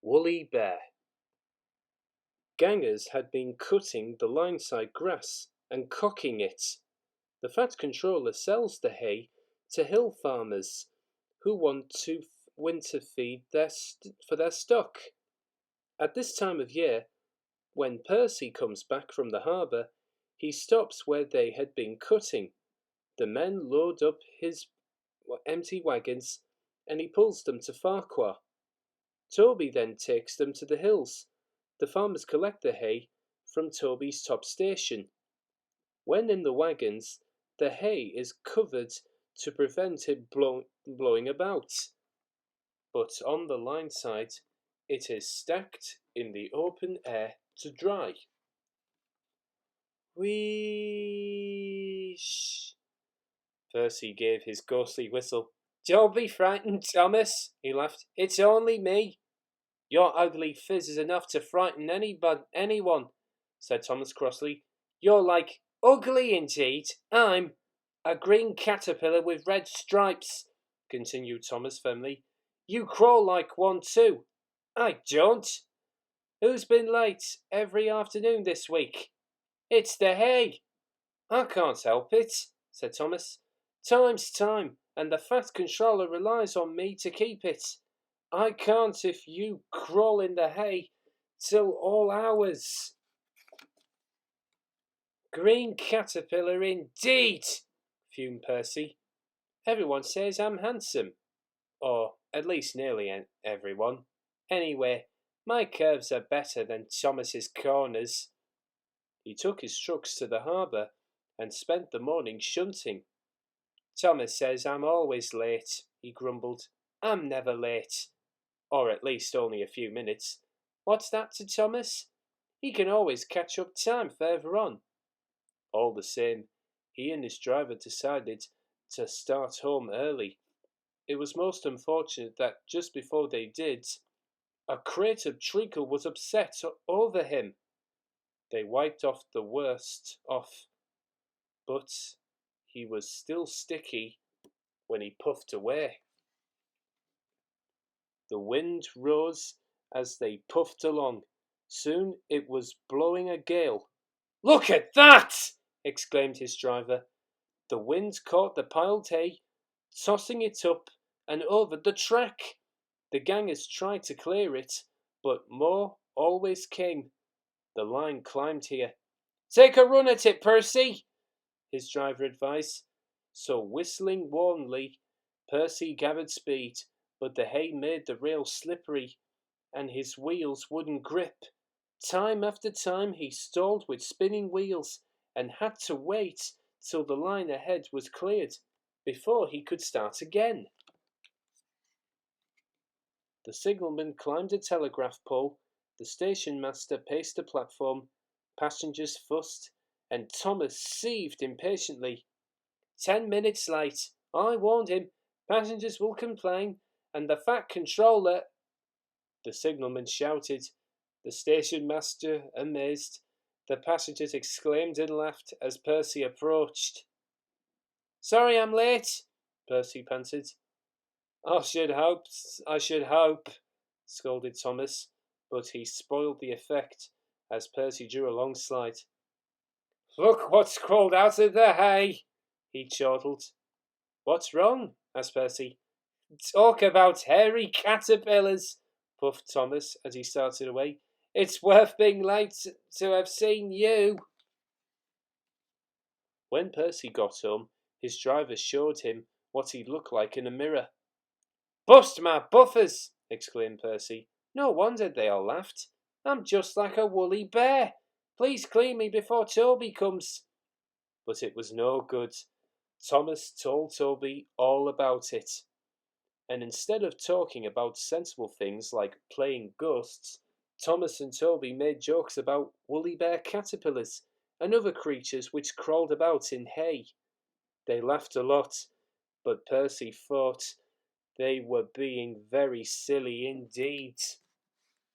Woolly Bear. Gangers had been cutting the line-side grass and cocking it. The fat controller sells the hay to hill farmers who want to winter feed for their stock. At this time of year, when Percy comes back from the harbour, he stops where they had been cutting. The men load up his empty wagons and he pulls them to Farquhar. Toby then takes them to the hills. The farmers collect the hay from Toby's top station. When in the wagons, the hay is covered to prevent it blowing about. But on the line side, it is stacked in the open air to dry. Wheesh! Percy gave his ghostly whistle. Don't be frightened, Thomas, he laughed. It's only me. Your ugly phiz is enough to frighten anyone, said Thomas crossly. You're like ugly indeed. I'm a green caterpillar with red stripes, continued Thomas firmly. You crawl like one too. I don't. Who's been late every afternoon this week? It's the hay. I can't help it, said Thomas. Time's time, and the fat controller relies on me to keep it. I can't if you crawl in the hay till all hours. Green caterpillar indeed, fumed Percy. Everyone says I'm handsome. Or at least nearly everyone. Anyway, my curves are better than Thomas's corners. He took his trucks to the harbour and spent the morning shunting. Thomas says I'm always late, he grumbled. I'm never late. Or at least only a few minutes. What's that to Thomas? He can always catch up time further on. All the same, he and his driver decided to start home early. It was most unfortunate that just before they did, a crate of treacle was upset over him. They wiped off the worst off, but he was still sticky when he puffed away. The wind rose as they puffed along. Soon it was blowing a gale. Look at that! Exclaimed his driver. The wind caught the piled hay, tossing it up and over the track. The gangers tried to clear it, but more always came. The line climbed here. Take a run at it, Percy, his driver advised. So whistling warningly, Percy gathered speed, but the hay made the rail slippery, and his wheels wouldn't grip. Time after time he stalled with spinning wheels, and had to wait till the line ahead was cleared before he could start again. The signalman climbed a telegraph pole, the station master paced the platform, passengers fussed, and Thomas seethed impatiently. 10 minutes late. I warned him. Passengers will complain, and the fat controller... The signalman shouted. The station master amazed. The passengers exclaimed and laughed as Percy approached. Sorry I'm late, Percy panted. I should hope, scolded Thomas, but he spoiled the effect as Percy drew a long slide. Look what's crawled out of the hay, he chortled. What's wrong? Asked Percy. Talk about hairy caterpillars, puffed Thomas as he started away. It's worth being late to have seen you. When Percy got home, his driver showed him what he'd look like in a mirror. Bust my buffers, exclaimed Percy. No wonder they all laughed. I'm just like a woolly bear. Please clean me before Toby comes. But it was no good. Thomas told Toby all about it. And instead of talking about sensible things like playing ghosts, Thomas and Toby made jokes about woolly bear caterpillars and other creatures which crawled about in hay. They laughed a lot, but Percy thought they were being very silly indeed.